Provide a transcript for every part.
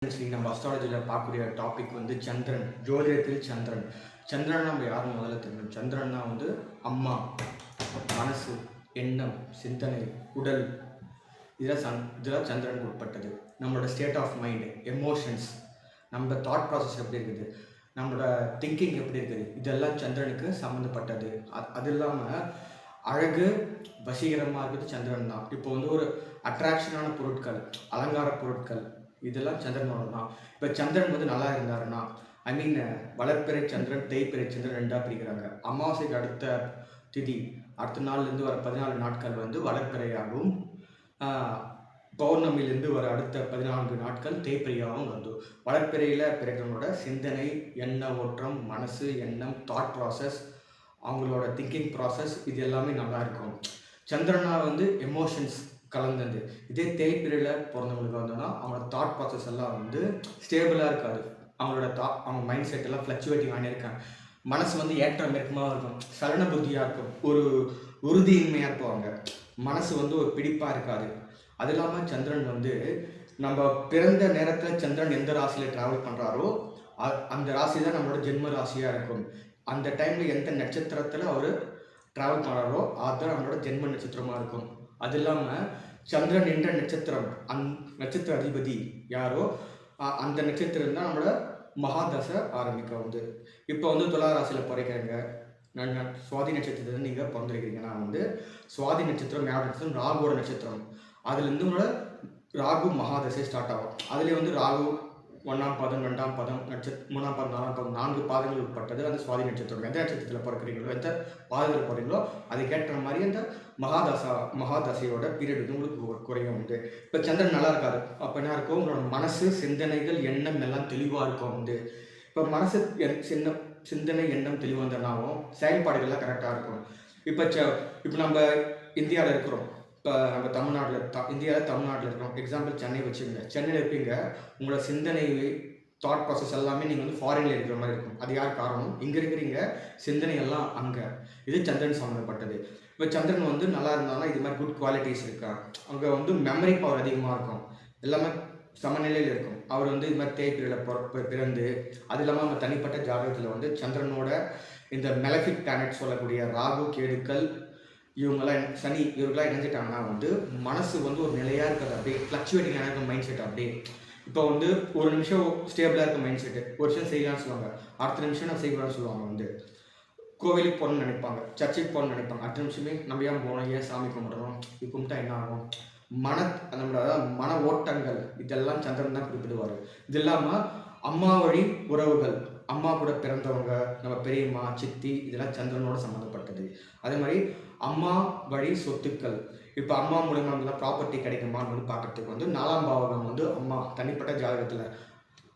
நம்ம அஸ்ட்ராலஜியில் பார்க்கக்கூடிய டாபிக் வந்து சந்திரன். ஜோதிடத்தில் சந்திரன். சந்திரன் நம்ம யாரும் முதல்ல தெரியும். சந்திரன்னா வந்து அம்மா, மனசு, எண்ணம், சிந்தனை, உடல், இதெல்லாம் சந்திரனுக்கு உட்பட்டது. நம்மளோட ஸ்டேட் ஆஃப் மைண்டு, எமோஷன்ஸ், நம்ம தாட் ப்ராசஸ் எப்படி இருக்குது, நம்மளோட திங்கிங் எப்படி இருக்குது, இதெல்லாம் சந்திரனுக்கு சம்மந்தப்பட்டது. அது இல்லாமல் அழகு, வசீகரமாக இருக்கிறது சந்திரன் தான். இப்போ வந்து ஒரு அட்ராக்ஷனான பொருட்கள், அலங்கார பொருட்கள், இதெல்லாம் சந்திரனோட தான். இப்போ சந்திரன் வந்து நல்லா இருந்தாருன்னா, ஐ மீன் வளர்ப்பிறை சந்திரன், தேய்பிறை சந்திரன் ரெண்டாக பிரிக்கிறாங்க. அமாவாசைக்கு அடுத்த திதி, அடுத்த நாள்லேருந்து வர 14 நாட்கள் வந்து வளர்ப்பிறையாகவும், பௌர்ணமியிலேருந்து வர அடுத்த 14 நாட்கள் தேய்பிறையாகவும் வந்து வளர்ப்பிறையில் பிறக்கிறவங்களோட சிந்தனை, எண்ண ஓட்டம், மனசு, எண்ணம், தாட் ப்ராசஸ், அவங்களோட திங்கிங் ப்ராசஸ், இது எல்லாமே நல்லா இருக்கும். சந்திரனா வந்து எமோஷன்ஸ் கலந்தது. இதே தேய்பிறையில் பிறந்தவங்களுக்கு வந்தோன்னா அவங்களோட தாட் ப்ராசஸ் எல்லாம் வந்து ஸ்டேபிளாக இருக்காது. அவங்க மைண்ட் செட் எல்லாம் ஃப்ளக்சுவேட்டிங் ஆகியிருக்காங்க. மனசு வந்து ஏற்றம் இறக்கமாக இருக்கும், சலன புத்தியாக இருக்கும், ஒரு உறுதியின்மையாக இருப்பாங்க. மனசு வந்து ஒரு பிடிப்பாக இருக்காது. அது இல்லாமல் சந்திரன் வந்து நம்ம பிறந்த நேரத்தில் சந்திரன் எந்த ராசியில் ட்ராவல் பண்ணுறாரோ அந்த ராசி தான் நம்மளோட ஜென்ம ராசியாக இருக்கும். அந்த டைமில் எந்த நட்சத்திரத்தில் அவர் ட்ராவல் பண்ணுறாரோ அதுதான் நம்மளோட ஜென்ம நட்சத்திரமாக இருக்கும். அது இல்லாமல் சந்திரன் என்ற நட்சத்திரம், நட்சத்திர அதிபதி யாரோ அந்த நட்சத்திரம் தான் நம்மளோட மகாதசை ஆரம்பிக்க வந்து. இப்போ வந்து துலா ராசியில் பிறக்கிறீங்க, சுவாதி நட்சத்திரத்தில் நீங்கள் பிறந்திருக்கிறீங்கன்னா வந்து சுவாதி நட்சத்திரம், மேட நட்சத்திரம், ராகுவோட நட்சத்திரம். அதுலேருந்து உங்களோட ராகு மகாதசை ஸ்டார்ட் ஆகும். அதுலேயே வந்து ராகு 1ஆம் பாதம், 2ஆம் பாதம், 3ஆம் பாதம், 4ஆம் பாதம், 4 பாதங்கள் உட்பட்டது அந்த சுவாதி நட்சத்திரம். எந்த நட்சத்திரத்தில் பிறக்கிறீங்களோ, எந்த பாதத்தில் பிறக்கிறீங்களோ அதுக்கேற்ற மாதிரி அந்த மகாதசையோட பீரியட் வந்து உங்களுக்கு குறையும் வந்து. இப்போ சந்திரன் நல்லா இருக்காது, அப்போ என்ன இருக்கும், உங்களோட மனசு, சிந்தனைகள், எண்ணம் எல்லாம் தெளிவாக இருக்கும் வந்து. இப்போ மனசு, சிந்தனை, எண்ணம் தெளிவாக இருந்தனாவும் செயல்பாடுகள்லாம் கரெக்டாக இருக்கும். இப்போ நம்ம இந்தியாவில் இருக்கிறோம். இப்போ நம்ம இந்தியாவில் தமிழ்நாட்டில் இருக்கிறோம். எக்ஸாம்பிள் சென்னை வச்சுக்கோங்க. சென்னையில் இருப்பீங்க, உங்களோட சிந்தனை, தாட் ப்ராசஸ் எல்லாமே நீங்கள் வந்து ஃபாரினில் இருக்கிற மாதிரி இருக்கும். அது யார் காரணம்? இங்கே இருக்கிறீங்க, சிந்தனை எல்லாம் அங்கே. இது சந்திரன் சம்மந்தப்பட்டது. இப்போ சந்திரன் வந்து நல்லா இருந்தாலும் இது மாதிரி குட் குவாலிட்டிஸ் இருக்கா, அங்கே வந்து மெமரி பவர் அதிகமாக இருக்கும், எல்லாமே சமநிலையில் இருக்கும். அவர் வந்து இது மாதிரி தேய்பிறையில் பிறந்து, அது இல்லாமல் நம்ம தனிப்பட்ட ஜாதகத்தில் வந்து சந்திரனோட இந்த மெலஃபிக் பிளானட் சொல்லக்கூடிய ராகு, கேதுக்கள், இவங்கெல்லாம் சனி, இவர்களாம் இணைஞ்சிட்டாங்கன்னா வந்து மனசு வந்து ஒரு நிலையாக இருக்கிறது, அப்படியே ஃப்ளக்சுவேட்டிங்காக இருக்க மைண்ட் செட். அப்படியே இப்போ வந்து ஒரு நிமிஷம் ஸ்டேபிளாக இருக்க மைண்ட் செட்டு, ஒரு விஷயம் செய்யலான்னு சொல்லுவாங்க, அடுத்த நிமிஷம் நான் செய்யலாம்னு சொல்லுவாங்க. வந்து கோவிலுக்கு போகணும்னு நினைப்பாங்க, சர்ச்சுக்கு போகணும்னு நினைப்பாங்க, அடுத்த நிமிஷமே நம்ம ஏன் போகணும், ஏன் சாமி கும்பிடணும், இது கும்பிட்டா என்ன ஆகும், நம்மளோட மன ஓட்டங்கள், இதெல்லாம் சந்திரன் தான் குறிப்பிடுவார். இது இல்லாமல் அம்மா வழி உறவுகள், அம்மா கூட பிறந்தவங்க, நம்ம பெரியம்மா, சித்தி, இதெல்லாம் சந்திரனோட சம்மந்தப்பட்டது. அதே மாதிரி அம்மா வழி சொத்துக்கள், இப்போ அம்மா மூலமாக இருந்தால் ப்ராப்பர்ட்டி கிடைக்குமான்னு வந்து பார்க்கறதுக்கு வந்து 4ஆம் பாவகம் வந்து அம்மா தனிப்பட்ட ஜாதகத்தில்.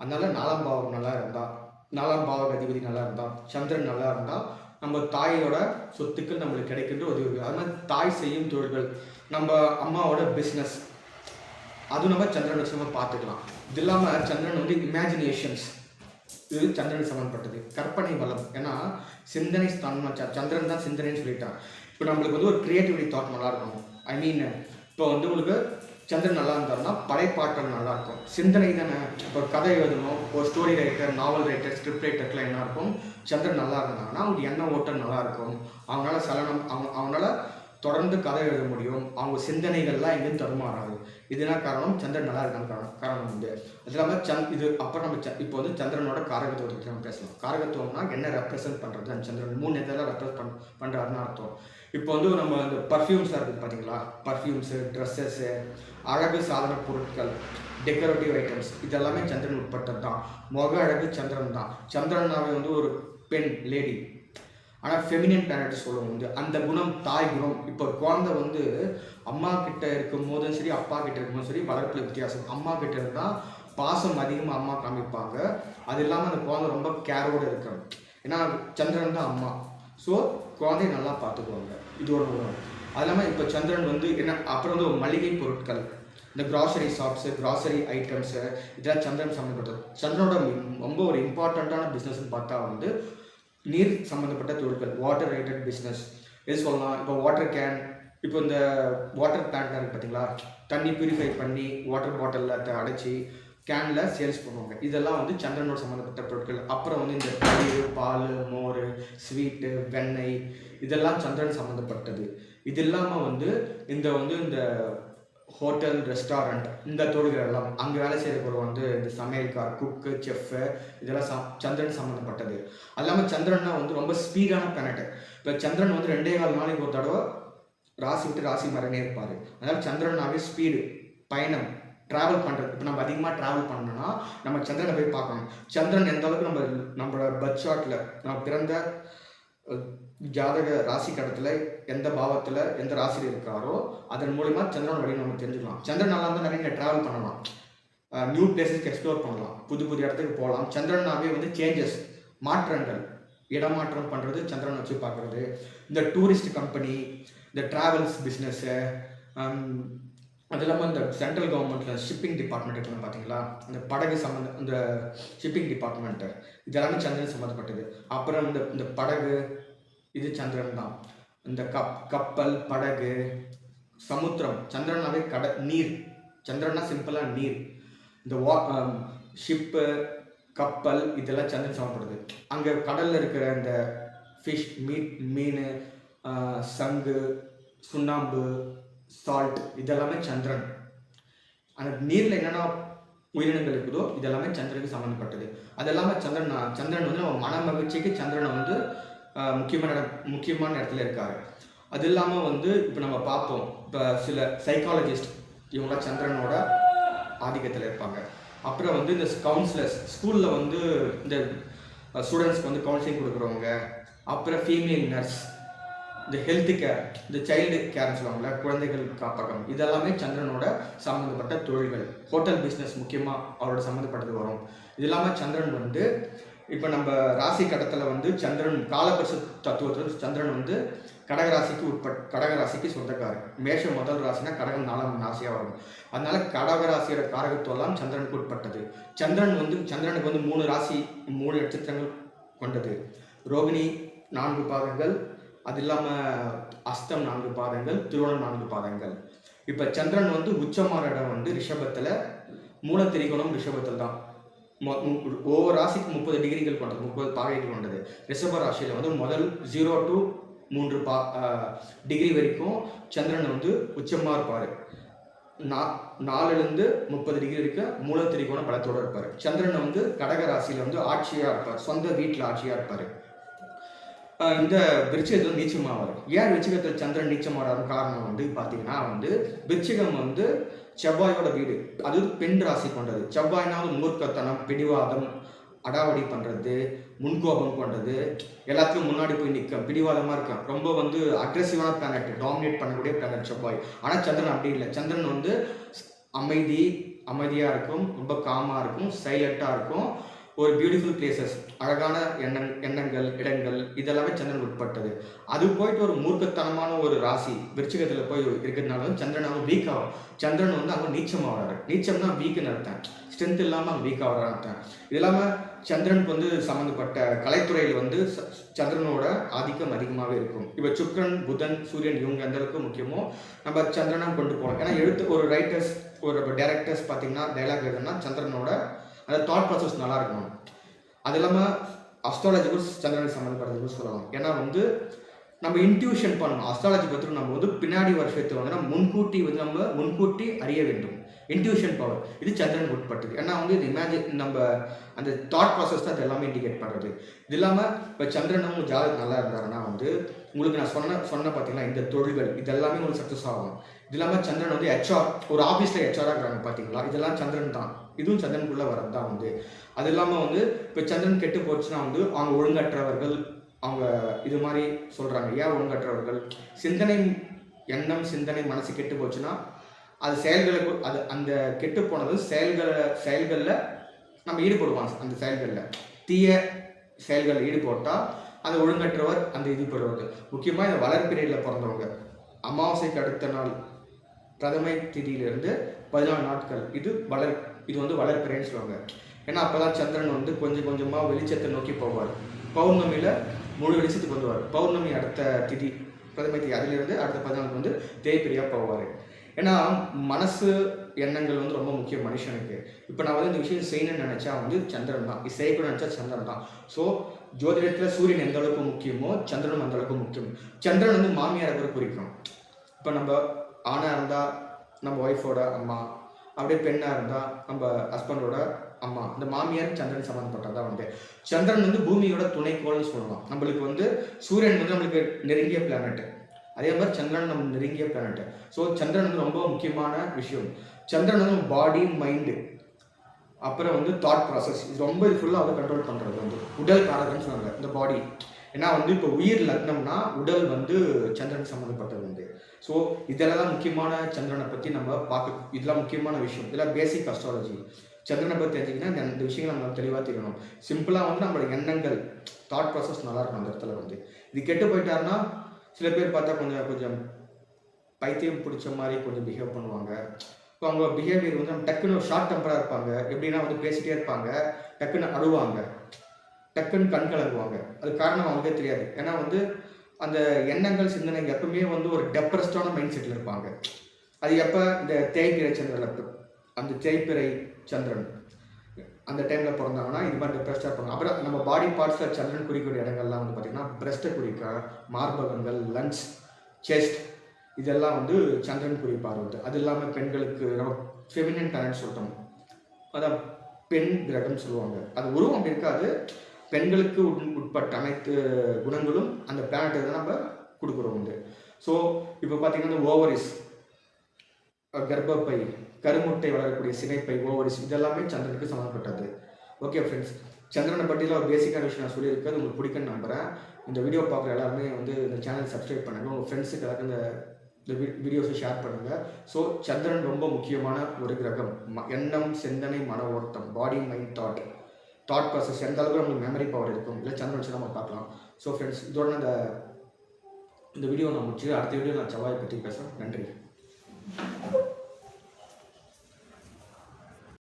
அதனால 4ஆம் பாவகம் நல்லா இருந்தால், 4ஆம் பாவக அதிபதி நல்லா இருந்தால், சந்திரன் நல்லா இருந்தால் நம்ம தாயோட சொத்துக்கள் நம்மளுக்கு கிடைக்கின்ற உதவி. அது மாதிரி தாய் செய்யும் தொழில்கள், நம்ம அம்மாவோட பிஸ்னஸ், அது நம்ம சந்திரன் வச்சு நம்ம பார்த்துக்கலாம். இது இல்லாமல் சந்திரன் வந்து இமேஜினேஷன்ஸ், இது சந்திரன் சம்மந்தப்பட்டது. கற்பனை பலம், ஏன்னா சிந்தனை ஸ்தானம் சந்திரன் தான் சிந்தனைன்னு சொல்லிட்டான். இப்போ நம்மளுக்கு வந்து ஒரு கிரியேட்டிவிட்டி தாட் நல்லா இருக்கணும். ஐ மீன் இப்போ வந்து உங்களுக்கு சந்திரன் நல்லா இருந்தாருன்னா படைப்பாற்றல் நல்லா இருக்கும். சிந்தனை தானே. இப்போ கதை எழுதணும், ஒரு ஸ்டோரி ரைட்டர், நாவல் ரைட்டர், ஸ்கிரிப்ட் ரைட்டர்லாம் என்ன இருக்கும், சந்திரன் நல்லா இருந்தாங்கன்னா அவங்க எண்ண ஓட்டம் நல்லா இருக்கும், அவங்களால அவங்களால தொடர்ந்து கதை எழுத முடியும், அவங்க சிந்தனைகள்லாம் எங்கேயும் தடுமாறாது. இதுதான் காரணம், சந்திரன் நல்லா இருக்கான்னு காரணம் வந்து. அது இல்லாமல் இது அப்புறம் நம்ம இப்போ வந்து சந்திரனோட காரகத்துவத்தை பற்றி நம்ம பேசலாம். காரகத்துவம்னா என்ன ரெப்ரசென்ட் பண்ணுறது, அந்த சந்திரன் 3 நேரத்தில் ரெப்ரசென்ட் பண்ணுறாருன்னு அர்த்தம். இப்போ வந்து நம்ம இந்த பர்ஃப்யூம்ஸ்லாம் இருக்குது பார்த்தீங்களா, பர்ஃப்யூம்ஸு, ட்ரெஸ்ஸஸ்ஸு, அழகு சாதன பொருட்கள், டெக்கரேட்டிவ் ஐட்டம்ஸ், இதெல்லாமே சந்திரன் உட்பட்டது தான். முக அழகு சந்திரன் தான். சந்திரனாவே வந்து ஒரு பெண், லேடி, ஆனால் ஃபெமினின் பிளானட் சொல்லுவோம் வந்து அந்த குணம், தாய் குணம். இப்போ குழந்தை வந்து அம்மா கிட்ட இருக்கும் போதும் சரி, அப்பா கிட்ட இருக்கும்போதும் சரி, வளர்ப்பில் வித்தியாசம். அம்மா கிட்ட இருந்தால் பாசம் அதிகமாக அம்மா காமிப்பாங்க. அது இல்லாமல் அந்த குழந்தை ரொம்ப கேரோடு இருக்கணும், ஏன்னா சந்திரன் தான் அம்மா. ஸோ குழந்தைய நல்லா பார்த்துக்குவாங்க. இது ஒரு குணம். அது இல்லாமல் இப்போ சந்திரன் வந்து என்ன, அப்புறம் வந்து மளிகை பொருட்கள், இந்த கிராசரி ஷாப்ஸு, கிராசரி ஐட்டம்ஸு, இதெல்லாம் சந்திரன் சம்மந்தப்பட்டது. சந்திரனோட ரொம்ப ஒரு இம்பார்ட்டண்ட்டான பிஸ்னஸ்ன்னு பார்த்தா வந்து நீர் சம்மந்தப்பட்ட தொழில்கள், வாட்டர் ரிலேட்டட் பிஸ்னஸ். எது சொல்லலாம், இப்போ வாட்டர் கேன், இப்போ இந்த வாட்டர் பிளான்ட்லாம் இருக்குது பார்த்தீங்களா, தண்ணி பியூரிஃபை பண்ணி வாட்டர் பாட்டிலில் அடைச்சி கேனில் சேல்ஸ் பண்ணுவாங்க. இதெல்லாம் வந்து சந்திரனோட சம்மந்தப்பட்ட பொருட்கள். அப்புறம் வந்து இந்த தயிர், பால், மோர், ஸ்வீட்டு, வெண்ணெய் இதெல்லாம் சந்திரன் சம்மந்தப்பட்டது. இது இல்லாமல் வந்து இந்த ஹோட்டல், ரெஸ்டாரண்ட் இந்த தொழில்கள் எல்லாம் அங்கே வேலை செய்கிறவங்க வந்து இந்த சமையல்கார், குக்கு, செஃப்பு இதெல்லாம் சந்திரன் சம்மந்தப்பட்டது. அது இல்லாமல் சந்திரன்னா வந்து ரொம்ப ஸ்பீடான பிளானட். இப்போ சந்திரன் வந்து 2.25 நாளைக்கு ஒரு தடவை ராசி விட்டு ராசி மாறினே இருப்பார். அதனால் சந்திரனாவே ஸ்பீடு, பயணம், ட்ராவல் பண்ணுறது. இப்போ நம்ம அதிகமாக ட்ராவல் பண்ணோன்னா நம்ம சந்திரனை போய் பார்க்கணும். சந்திரன் எந்த அளவுக்கு நம்மளோட பர்த் சார்ட்டில் நம்ம பிறந்த ஜாதக ராசி கடத்தில் எந்த பாவத்தில் எந்த ராசியில் இருக்காரோ அதன் மூலிமா சந்திரனோட வழி நம்ம தெரிஞ்சுக்கலாம். சந்திரன் நல்லா இருந்தால் நிறைய ட்ராவல் பண்ணலாம், நியூ பிளேசஸ்க்கு எக்ஸ்ப்ளோர் பண்ணலாம், புது புது இடத்துக்கு போகலாம். சந்திரனாவே வந்து சேஞ்சஸ், மாற்றங்கள், இடமாற்றம் பண்ணுறது சந்திரனை வச்சு பார்க்குறது. இந்த டூரிஸ்ட் கம்பெனி, இந்த ட்ராவல்ஸ் பிஸ்னஸ்ஸு, அது இல்லாமல் இந்த சென்ட்ரல் கவர்மெண்ட்டில் ஷிப்பிங் டிபார்ட்மெண்ட் இருக்குன்னு பார்த்தீங்களா, அந்த படகு இந்த ஷிப்பிங் டிபார்ட்மெண்ட்டு இதெல்லாமே சந்திரன் சம்மந்தப்பட்டது. அப்புறம் இந்த படகு இது சந்திரன் தான். இந்த கப்பல், படகு, சமுத்திரம், சந்திரனாவே நீர். சந்திரனா சிம்பிளாக நீர். இந்த ஷிப்பு, கப்பல் இதெல்லாம் சந்திரன் சம்மந்தப்படுது. அங்கே கடலில் இருக்கிற இந்த ஃபிஷ், மீன், சங்கு, சுண்ணாம்பு, சால்ட் இதெல்லாமே சந்திரன். அந்த நீரில் என்னென்ன உயிரினங்கள் இருக்குதோ இதெல்லாமே சந்திரனுக்கு சம்மந்தப்பட்டது. அது இல்லாமல் சந்திரன் வந்து நம்ம மன மகிழ்ச்சிக்கு சந்திரனை வந்து முக்கியமான இடத்துல இருக்காரு. அது இல்லாமல் வந்து இப்போ நம்ம பார்ப்போம், இப்போ சில சைக்காலஜிஸ்ட் இவங்களாம் சந்திரனோட ஆதிக்கத்தில் இருப்பாங்க. அப்புறம் வந்து இந்த கவுன்சிலர்ஸ், ஸ்கூலில் வந்து இந்த ஸ்டூடெண்ட்ஸ்க்கு வந்து கவுன்சிலிங் கொடுக்குறவங்க, அப்புறம் ஃபீமேல் நர்ஸ், இந்த ஹெல்த் கேர், இந்த சைல்டு கேர்னு சொல்லுவாங்கள்ல, குழந்தைகள் காப்பகம், இதெல்லாமே சந்திரனோட சம்மந்தப்பட்ட தொழில்கள். ஹோட்டல் பிஸ்னஸ் முக்கியமாக அவரோட சம்மந்தப்பட்டது வரும். இது இல்லாமல் சந்திரன் வந்து இப்போ நம்ம ராசி கட்டத்தில் வந்து சந்திரன் காலபுருஷ தத்துவத்தில் சந்திரன் வந்து கடகராசிக்கு சொந்தக்காரர். மேஷம் முதல் ராசினா கடகம் 4ஆம் ராசியாக வரும். அதனால கடகராசியோட காரகத்துவெல்லாம் சந்திரனுக்கு உட்பட்டது. சந்திரனுக்கு வந்து 3 ராசி 3 நட்சத்திரங்கள் கொண்டது. ரோகிணி 4 பாதங்கள், அது இல்லாமல் அஸ்தம் 4 பாதங்கள், திருவோணம் 4 பாதங்கள். இப்போ சந்திரன் வந்து உச்சமான இடம் வந்து ரிஷபத்தில், மூல திரிகோணம் ரிஷபத்தில் தான். ஒவ்வொரு ராசிக்கு 30 டிகிரிகள் கொண்டது, 30 பாகைகள் கொண்டது. ரிஷப ராசியில் வந்து முதல் 0 to 3 டிகிரி வரைக்கும் சந்திரன் வந்து உச்சமாக இருப்பார். 4லேருந்து 30 டிகிரி இருக்க மூல திரிகோண பலத்தோடு இருப்பார். சந்திரன் வந்து கடக ராசியில் வந்து ஆட்சியாக இருப்பார், சொந்த வீட்டில் ஆட்சியாக இருப்பார். இந்த விருச்சிகத்தில் நீச்சமாக வரும். ஏன் விருச்சிகத்தில் சந்திரன் நீச்சமாகிற காரணம் வந்து பார்த்தீங்கன்னா வந்து விருச்சிகம் வந்து செவ்வாயோட வீடு, அது பெண் ராசி கொண்டது. செவ்வாய்னாலும் மூர்க்கத்தனம், பிடிவாதம், அடாவடி பண்ணுறது, முன்கோபம் கொண்டது, எல்லாத்துக்கும் முன்னாடி போய் நிற்கும், பிடிவாதமாக இருக்கும், ரொம்ப வந்து அக்ரெசிவான பிளானட், டாமினேட் பண்ணக்கூடிய பிளானட் செவ்வாய். ஆனால் சந்திரன் அப்படி இல்லை. சந்திரன் வந்து அமைதியாக இருக்கும், ரொம்ப காமாக இருக்கும், சைலண்ட்டாக இருக்கும். ஒரு பியூட்டிஃபுல் பிளேசஸ், அழகான எண்ணங்கள், இடங்கள் இதெல்லாமே சந்திரன் உட்பட்டது. அது போயிட்டு ஒரு மூர்க்கத்தனமான ஒரு ராசி விருச்சிகத்தில் போய் இருக்கிறதுனால சந்திரன் அவங்க வீக் ஆகும். சந்திரன் வந்து அவங்க நீச்சமாக வர்றாரு. நீச்சம்னா வீக்குன்னு அர்த்தம், ஸ்ட்ரென்த் இல்லாமல் அவங்க வீக் ஆகிறான்னு அர்த்தம். இது இல்லாமல் சந்திரனுக்கு வந்து சம்மந்தப்பட்ட கலைத்துறையில் வந்து சந்திரனோட ஆதிக்கம் அதிகமாகவே இருக்கும். இப்போ சுக்கிரன், புதன், சூரியன் இவங்க எந்த அளவுக்கு முக்கியமோ நம்ம சந்திரனை கொண்டு போகலாம். ஏன்னா ஒரு ரைட்டர்ஸ், ஒரு டைரக்டர்ஸ் பார்த்தீங்கன்னா டைலாக் எழுதுனா சந்திரனோட அந்த தாட் ப்ராசஸ் நல்லா இருக்கணும். அது இல்லாமல் அஸ்ட்ராலஜிக்கும் சந்திரனுக்கு சம்மந்தப்பட்டதுன்னு சொல்லலாம். ஏன்னா வந்து நம்ம இன்ட்யூஷன் பண்ணணும். அஸ்ட்ராலஜி பற்றி நம்ம வந்து பின்னாடி வருஷத்தை வந்து நம்ம முன்கூட்டி அறிய வேண்டும். இன்ட்யூஷன் பவர் இது சந்திரனுக்கு உட்பட்டது. ஏன்னா வந்து இது நம்ம அந்த தாட் ப்ராசஸ் தான் இது எல்லாமே இண்டிகேட் பண்ணுறது. இது இல்லாமல் இப்போ சந்திரனும் ஜாதகம் நல்லா இருந்தாருன்னா வந்து உங்களுக்கு நான் சொன்ன பார்த்தீங்கன்னா இந்த தொழில்கள் இதெல்லாமே உங்களுக்கு சக்ஸஸ் ஆகும். இது இல்லாமல் சந்திரன் வந்து HR, ஒரு ஆஃபீஸில் HR இருக்கிறாங்க பார்த்தீங்களா, இதெல்லாம் சந்திரன் தான். இதுவும் சந்திரனுக்குள்ளே வரது தான் வந்து. அது இல்லாமல் வந்து இப்போ சந்திரன் கெட்டு போச்சுன்னா வந்து அவங்க ஒழுங்கற்றவர்கள், அவங்க இது மாதிரி சொல்கிறாங்க. ஏன் ஒழுங்கற்றவர்கள்? சிந்தனை மனசு கெட்டு போச்சுன்னா அது செயல்களுக்கு அந்த கெட்டு போனது செயல்களில் நம்ம ஈடுபடுவாங்க. அந்த செயல்களில் தீய செயல்களில் ஈடுபட்டால் அது ஒழுங்கற்றவர், அந்த இது பெறுவது. முக்கியமாக இந்த வளர்ப்பிறையில் பிறந்தவங்க, அமாவாசைக்கு அடுத்த நாள் பிரதமை திதியிலிருந்து 14 நாட்கள் இது வந்து வளர்ப்பிறைன்னு சொல்லுவாங்க. ஏன்னா அப்போ தான் சந்திரன் வந்து கொஞ்சம் கொஞ்சமாக வெளிச்சத்தை நோக்கி போவார். பௌர்ணமியில் முழு வெளிச்சத்துக்கு வந்துவார். பௌர்ணமி அடுத்த திதி பிரதமை திதி, அதிலிருந்து அடுத்த 14 வந்து தேய்பிரியாக போவார். ஏன்னா மனசு எண்ணங்கள் வந்து ரொம்ப முக்கியம் மனுஷனுக்கு. இப்போ நான் வந்து இந்த விஷயம் செய்யணும்னு நினச்சா வந்து சந்திரன் தான், இது செய்யக்கூடாது நினச்சா சந்திரன் தான். ஸோ ஜோதிடத்தில் சூரியன் எந்த அளவுக்கு முக்கியமோ சந்திரனும் அந்த அளவுக்கு முக்கியம். சந்திரன் வந்து மாமியாரை கூட குறிக்கும். இப்போ நம்ம ஆணாக இருந்தால் நம்ம ஒய்ஃபோட அம்மா, அப்படியே பெண்ணாக இருந்தால் நம்ம ஹஸ்பண்டோட அம்மா. இந்த மாமியார் சந்திரன் சம்மந்தப்பட்டதான் வந்து. சந்திரன் வந்து பூமியோட துணைக்கோள்னு சொல்லலாம். நம்மளுக்கு வந்து சூரியன் வந்து நம்மளுக்கு நெருங்கிய பிளானட், அதே மாதிரி சந்திரன் நம்ம நெருங்கிய பிளானட். ஸோ சந்திரன் வந்து ரொம்ப முக்கியமான விஷயம். சந்திரன் வந்து பாடி மைண்டு, அப்புறம் வந்து தாட் ப்ராசஸ், இது ரொம்ப இது ஃபுல்லாக வந்து கண்ட்ரோல் பண்ணுறது வந்து உடல் காரகன்னு சொன்னாங்க இந்த பாடி. ஏன்னா வந்து இப்போ உயிர் லக்னம்னா உடல் வந்து சந்திரன் சம்மந்தப்பட்டது வந்து. ஸோ இதெல்லாம் தான் முக்கியமான சந்திரனை பற்றி நம்ம பார்க்க, இதெல்லாம் முக்கியமான விஷயம், இதெல்லாம் பேசிக் அஸ்ட்ராலஜி. சந்திரனை பற்றி தெரிஞ்சிங்கன்னா இந்த விஷயங்கள் நம்ம தெளிவாக தெரியணும். சிம்பிளாக வந்து நம்மளோட எண்ணங்கள், தாட் ப்ராசஸ் நல்லா இருக்கும் அந்த இடத்துல வந்து. இது கெட்டு போயிட்டாருன்னா சில பேர் பார்த்தா கொஞ்சம் கொஞ்சம் பைத்தியம் பிடிச்ச மாதிரி கொஞ்சம் பிஹேவ் பண்ணுவாங்க. இப்போ அவங்க பிஹேவியர் வந்து நம்ம டக்குன்னு ஷார்ட் டெம்பராக இருப்பாங்க. எப்படின்னா வந்து பேசிகிட்டே இருப்பாங்க, டக்குன்னு அழுவாங்க, டக்குன்னு கண் கலங்குவாங்க. அது காரணம் அவங்களுக்கே தெரியாது. ஏன்னா வந்து அந்த எண்ணங்கள் சிந்தனை எப்பவுமே வந்து ஒரு டெப்ரெஸ்டான மைண்ட் செட்டில் இருப்பாங்க. அது எப்போ இந்த தேய்பிறை சந்திரன், அந்த தேய்பிறை சந்திரன் அந்த டைமில் பிறந்தாங்கன்னா இது மாதிரி டெப்ரெஸ்டாக இருப்பாங்க. அப்புறம் நம்ம பாடி பார்ட்ஸில் சந்திரன் குறிக்கக்கூடிய இடங்கள்லாம் வந்து பார்த்திங்கன்னா பிரஸ்ட்டை குறிக்க, மார்பகங்கள், லங்ஸ், செஸ்ட், இதெல்லாம் வந்து சந்திரன் குறிப்பார் வந்து. அது இல்லாமல் பெண்களுக்கு நம்ம ஃபெமினன் பிளானட் சொல்லிட்டோம், அதான் பெண் கிரகம்னு சொல்லுவாங்க. அது உருவம் அப்படி இருக்காது, பெண்களுக்கு உட்பட்ட அனைத்து குணங்களும் அந்த பிளானட்டை தான் நம்ம கொடுக்குறோம் வந்து. ஸோ இப்போ பார்த்தீங்கன்னா ஓவரிஸ், கர்ப்பப்பை, கருமுட்டை வளரக்கூடிய சினைப்பை, ஓவரிஸ், இதெல்லாமே சந்திரனுக்கு சம்மந்தப்பட்டது. ஓகே ஃப்ரெண்ட்ஸ், சந்திரனை பற்றியில் ஒரு பேசிக்கான விஷயம் நான் சொல்லியிருக்கிறது உங்களுக்கு பிடிக்குன்னு நம்புகிறேன். இந்த வீடியோ பார்க்குற எல்லாருமே வந்து இந்த சேனல் சப்ஸ்கிரைப் பண்ணுங்கள், உங்கள் ஃப்ரெண்ட்ஸுக்கு எல்லாருக்கும் இந்த வீடியோஸை ஷேர் பண்ணுங்கள். ஸோ சந்திரன் ரொம்ப முக்கியமான ஒரு கிரகம். எண்ணம், சிந்தனை, மன ஓட்டம், பாடி, மைண்ட், தாட் ப்ராசஸ், எந்த அளவுக்கு நம்மளுக்கு மெமரி பவர் இருக்கும் இல்லை சந்திரன் வச்சு நம்ம பார்க்கலாம். ஸோ ஃப்ரெண்ட்ஸ், இதோட இந்த வீடியோ நான் முடிச்சு அடுத்த வீடியோ நான் செவ்வாயை பற்றி பேசுகிறேன். நன்றி.